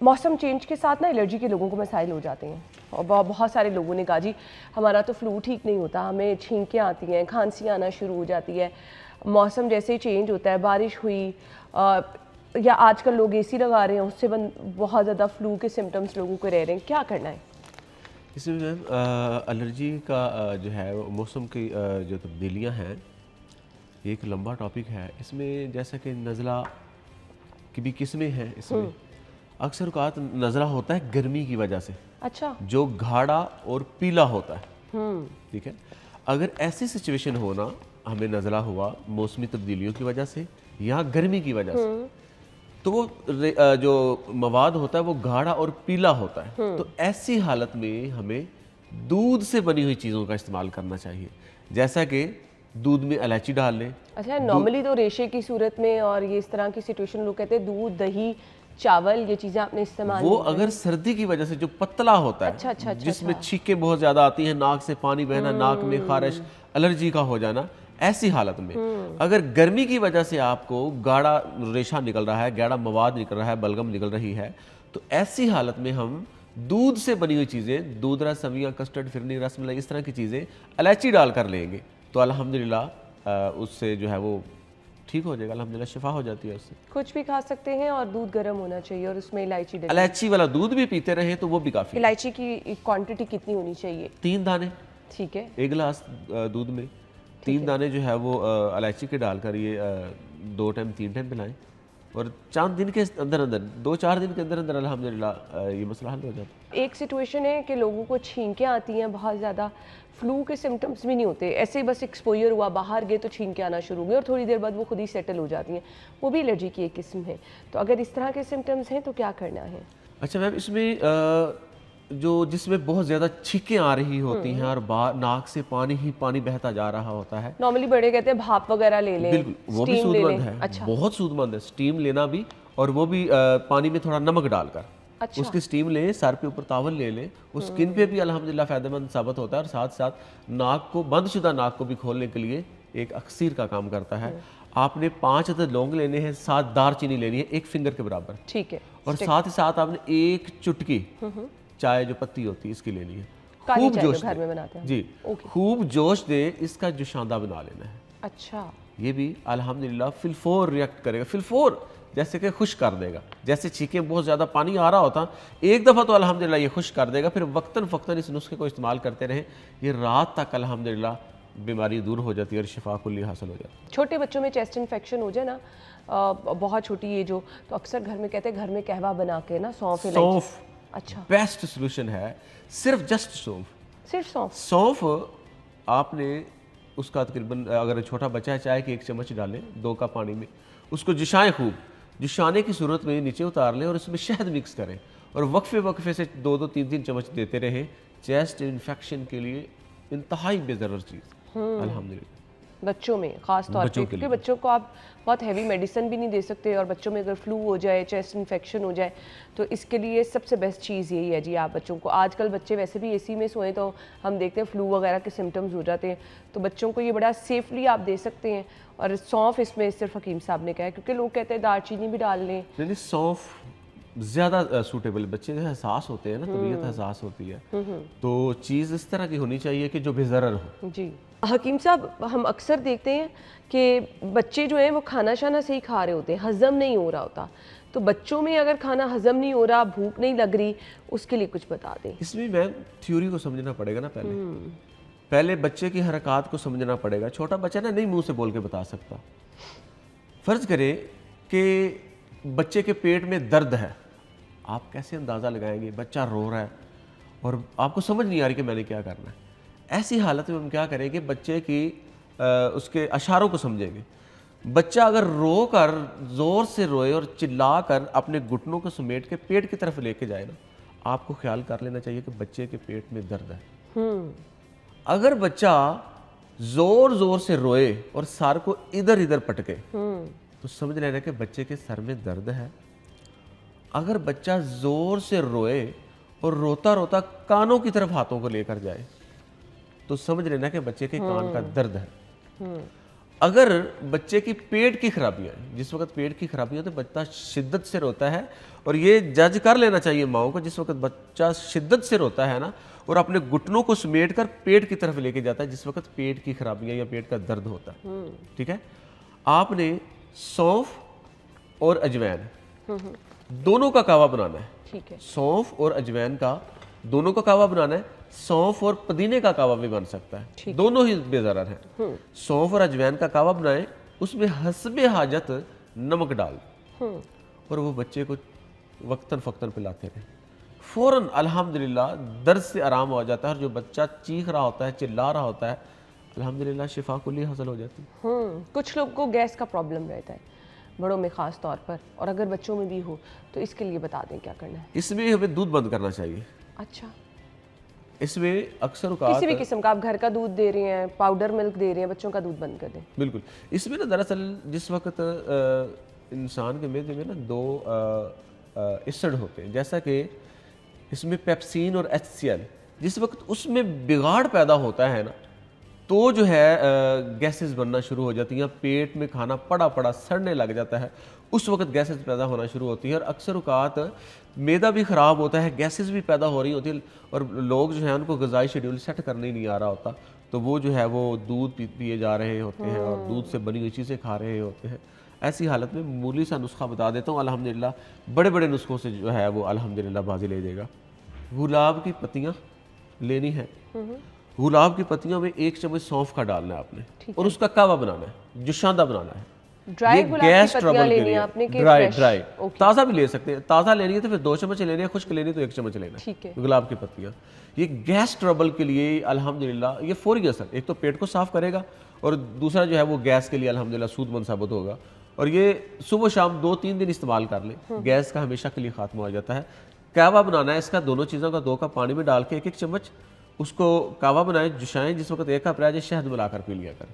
मौसम चेंज के साथ ना एलर्जी के लोगों को मसाइल हो जाते हैं और बहुत सारे लोगों ने कहा जी हमारा तो फ्लू ठीक नहीं होता, हमें छींकें आती हैं, खांसी आना शुरू हो जाती है, मौसम जैसे ही चेंज होता है, बारिश हुई या आजकल लोग एसी लगा रहे हैं, उससे बहुत ज़्यादा फ्लू के सिम्टम्स लोगों को रह रहे हैं, क्या करना है? इसमें मैम एलर्जी का जो है मौसम की जो तब्दीलियाँ हैं, एक लंबा टॉपिक है। इसमें जैसा कि नज़ला की भी किस्में हैं, इसमें अक्सर औक़ात नज़ला होता है गर्मी की वजह से, अच्छा, जो गाढ़ा और पीला होता है। ठीक है, अगर ऐसी सिचुएशन होना हमें नज़ला हुआ मौसमी तब्दीलियों की वजह से या गर्मी की वजह से, तो वो जो मवाद होता है वो गाढ़ा और पीला होता है। तो ऐसी हालत में हमें दूध से बनी हुई चीज़ों का इस्तेमाल करना चाहिए, जैसा कि दूध में इलायची डाल लें। अच्छा, नॉर्मली तो रेशे की सूरत में और ये इस तरह की सिचुएशन लोग कहते हैं दूध, दही, चावल, ये चीज़ें आपने इस्तेमाल वो अगर सर्दी की वजह से जो पतला होता है, अच्छा, जिसमें छींकें बहुत ज़्यादा आती हैं, नाक से पानी बहना, नाक में खारिश, एलर्जी का हो जाना, ऐसी हालत में अगर गर्मी की वजह से आपको गाढ़ा रेशा निकल रहा है, गाढ़ा मवाद निकल रहा है, बलगम निकल रही है, तो ऐसी हालत में हम दूध से बनी हुई चीज़ें, दूध रस, सवियाँ, कस्टर्ड, फिरनी, रसमलाई, इस तरह की चीज़ें इलायची डाल कर लेंगे तो अल्हम्दुलिल्लाह उससे जो है वो ठीक हो जाएगा, अल्हम्दुलिल्लाह शिफा हो जाती है उससे। कुछ भी खा सकते हैं और दूध गर्म होना चाहिए और उसमें इलायची डाली। इलायची वाला दूध भी पीते रहे तो वो भी काफ़ी। इलायची की क्वांटिटी कितनी होनी चाहिए? 3 दाने, ठीक है, 1 गिलास दूध में 3 दाने जो है वो इलायची के डालकर ये 2 टाइम 3 टाइम पिलाएं और 4 दिन के अंदर अंदर 2-4 दिन के अंदर अंदर अल्हम्दुलिल्लाह ये मसला हल हो जाता है। एक सिचुएशन है कि लोगों को छींकें आती हैं बहुत ज़्यादा, फ्लू के सिम्टम्स भी नहीं होते, ऐसे ही बस एक्सपोजर हुआ, बाहर गए तो छींकें आना शुरू हो गई और थोड़ी देर बाद वो खुद ही सेटल हो जाती हैं, वो भी एलर्जी की एक किस्म है। तो अगर इस तरह के सिम्टम्स हैं तो क्या करना है? अच्छा मैम, इसमें जो जिसमें बहुत ज़्यादा छींकें आ रही होती हैं और नाक से पानी ही पानी बहता जा रहा होता है, नॉर्मली बड़े कहते हैं भाप वगैरह ले लें, बिल्कुल वो भी स्टीम ले सूदमंद लें। है। अच्छा, बहुत सूदमंद है स्टीम लेना भी, और वो भी पानी में थोड़ा नमक डालकर अच्छा, उसकी स्टीम लें, सर पे ऊपर तावल ले लें, उस स्किन पे भी अल्हम्दुलिल्लाह फ़ायदेमंद साबित होता है और साथ साथ नाक को, बंदशुदा नाक को भी खोलने के लिए एक अक्सीर का काम करता है। आपने 5 अदद लौंग लेने हैं, 7 दारचीनी लेनी है, 1 फिंगर के बराबर, ठीक है, और साथ ही साथ आपने 1 चुटकी चाय जो पत्ती होती है इसकी लेनी है। काली खूब चाय जोश जो घर दे में बनाते हैं। जी, ओके, खूब जोश दे, इसका जोशांदा बना लेना है। अच्छा, ये भी अल्हम्दुलिल्लाह फिलफोर रिएक्ट करेगा, फिलफोर जैसे कि खुश कर देगा। जैसे छींकें बहुत ज़्यादा पानी आ रहा होता, एक दफ़ा तो अल्हम्दुलिल्लाह ये खुश कर देगा, फिर वक्तन फ़क्तन इस नुस्खे को इस्तेमाल करते रहें, ये रात तक अल्हम्दुलिल्लाह बीमारी दूर हो जाती है और शिफा कुल्ली हासिल हो जाती है। छोटे बच्चों में चेस्ट इन्फेक्शन हो जाए ना, बहुत छोटी एज हो, तो अक्सर घर में कहते हैं घर में कहवा बना के ना सौंफ, सौंफ अच्छा, बेस्ट सोल्यूशन है, सिर्फ जस्ट सौंफ। सिर्फ सौंफ, सौंफ आपने उसका तकरीबन, अगर छोटा बच्चा है, चाय के 1 चम्मच डालें 2 कप पानी में, उसको जुशाएं, खूब जुशाने की सूरत में नीचे उतार लें और उसमें शहद मिक्स करें और वक्फे वक्फे से 2-2, 3-3 चम्मच देते रहें। चेस्ट इन्फेक्शन के लिए इंतहाई बेज़रर चीज़ अल्हम्दुलिल्लाह। बच्चों में खास तौर पे, क्योंकि बच्चों को आप बहुत हैवी मेडिसिन भी नहीं दे सकते और बच्चों में अगर फ्लू हो जाए, चेस्ट इन्फेक्शन हो जाए, तो इसके लिए सबसे बेस्ट चीज़ यही है जी, आप बच्चों को, आजकल बच्चे वैसे भी एसी में सोएं तो हम देखते हैं फ्लू वगैरह के सिम्टम्स हो जाते हैं, तो बच्चों को ये बड़ा सेफली आप दे सकते हैं। और सौंफ इसमें सिर्फ हकीम साहब ने कहा है, क्योंकि लोग कहते हैं दालचीनी भी डाल लें। नहीं, सौंफ ज़्यादा सूटेबल, बच्चे हसास होते हैं ना, तबीयत हसास होती है, तो चीज़ इस तरह की होनी चाहिए कि जो बेज़रर हो। जी हकीम साहब, हम अक्सर देखते हैं कि बच्चे जो हैं वो खाना शाना सही खा रहे होते हैं, हज़म नहीं हो रहा होता, तो बच्चों में अगर खाना हज़म नहीं हो रहा, भूख नहीं लग रही, उसके लिए कुछ बता दें। इसमें मैम थ्योरी को समझना पड़ेगा ना, पहले बच्चे की हरकत को समझना पड़ेगा। छोटा बच्चा ना नहीं मुंह से बोल के बता सकता। फ़र्ज़ करें कि बच्चे के पेट में दर्द है, आप कैसे अंदाज़ा लगाएंगे? बच्चा रो रहा है और आपको समझ नहीं आ रही कि मैंने क्या करना है। ऐसी हालत में हम क्या करेंगे? बच्चे की उसके इशारों को समझेंगे। बच्चा अगर रो कर, ज़ोर से रोए और चिल्ला कर अपने घुटनों को समेट के पेट की तरफ लेके जाए ना, आपको ख्याल कर लेना चाहिए कि बच्चे के पेट में दर्द है। अगर बच्चा ज़ोर ज़ोर से रोए और सर को इधर इधर पटके, तो समझ लेना कि बच्चे के सर में दर्द है। अगर बच्चा ज़ोर से रोए और रोता रोता कानों की तरफ हाथों को लेकर जाए, तो समझ लेना कि बच्चे के कान का दर्द है। अगर बच्चे की पेट की खराबियाँ हैं, जिस वक्त पेट की खराबियाँ तो बच्चा शिद्दत से रोता है, और ये जज कर लेना चाहिए माओ को, जिस वक्त बच्चा शिद्दत से रोता है ना और अपने घुटनों को समेट कर पेट की तरफ लेके जाता है, जिस वक्त पेट की खराबियाँ या पेट का दर्द होता है, ठीक है, आपने सौंफ और अजवैन दोनों का कावा बनाना है। ठीक है। सौंफ और अजवैन का दोनों का कावा बनाना है। सौंफ और पुदीने का कावा भी बन सकता है, दोनों ही बेज़रर हैं। सौंफ और अजवैन का कावा बनाएं, उसमें हस्बे हाजत नमक डाल दें और वो बच्चे को वक्तन फ़क्तन पिलाते रहें। फ़ौरन अल्हम्दुलिल्लाह दर्द से आराम हो जाता है, और जो बच्चा चीख रहा होता है, चिल्ला रहा होता है, अल्हम्दुलिल्लाह शिफा कुल्ली हासिल हो जाती है। कुछ लोग को गैस का प्रॉब्लम रहता है, बड़ों में ख़ास तौर पर, और अगर बच्चों में भी हो तो इसके लिए बता दें क्या करना है। इसमें हमें दूध बंद करना चाहिए। अच्छा, इसमें अक्सर किसी भी किस्म का आप घर का दूध दे रहे हैं, पाउडर मिल्क दे रहे हैं, बच्चों का दूध बंद कर दें। बिल्कुल। इसमें ना दरअसल जिस वक्त इंसान के मैदे में ना दो एसिड होते हैं, जैसा कि इसमें पेप्सिन और HCl, जिस वक्त उसमें बिगाड़ पैदा होता है ना, तो जो है गैसेस बनना शुरू हो जाती हैं, पेट में खाना पड़ा पड़ा सड़ने लग जाता है, उस वक्त गैसेस पैदा होना शुरू होती है। और अक्सर औकात मैदा भी ख़राब होता है, गैसेस भी पैदा हो रही होती है, और लोग जो है उनको ग़िज़ाई शेड्यूल सेट करने ही नहीं आ रहा होता, तो वो जो है वो दूध पिए जा रहे होते हैं और दूध से बनी हुई चीज़ें खा रहे होते हैं। ऐसी हालत में मामूली सा नुस्खा बता देता हूँ, अल्हम्दुलिल्लाह बड़े बड़े नुस्खों से जो है वो अल्हम्दुलिल्लाह बाजी ले देगा। गुलाब की पत्तियाँ लेनी है, गुलाब की पत्तियों में 1 चम्मच सौंफ का डालना है आपने, और उसका कावा बनाना है, जुशांदा बनाना है। ड्राई ये गुलाब गैस की ट्रबल पत्तियां के लेनी लिए है आपने कि ड्राई फ्रेश? Dry okay. ताज़ा भी ले सकते हैं। ताज़ा लेनी है तो फिर 2 चम्मच लेनी है, खुश्क लेनी है तो 1 चम्मच लेना ठीक है। गुलाब की पत्तियाँ। ये गैस ट्रबल के लिए अल्हम्दुलिल्लाह ये फौरी असर, एक तो पेट को साफ करेगा, और दूसरा जो है वो गैस के लिए अल्हम्दुलिल्लाह सूदमंद साबित होगा। और ये सुबह शाम 2-3 दिन इस्तेमाल कर लें, गैस का हमेशा के लिए खात्मा हो जाता है। कावा बनाना है इसका, दोनों चीज़ों का 2 कप पानी में डाल के 1-1 चम्मच उसको कावा बनाएं, जुशाएं, जिस वक्त 1 कप रह जाए शहद मिलाकर पी लिया करें।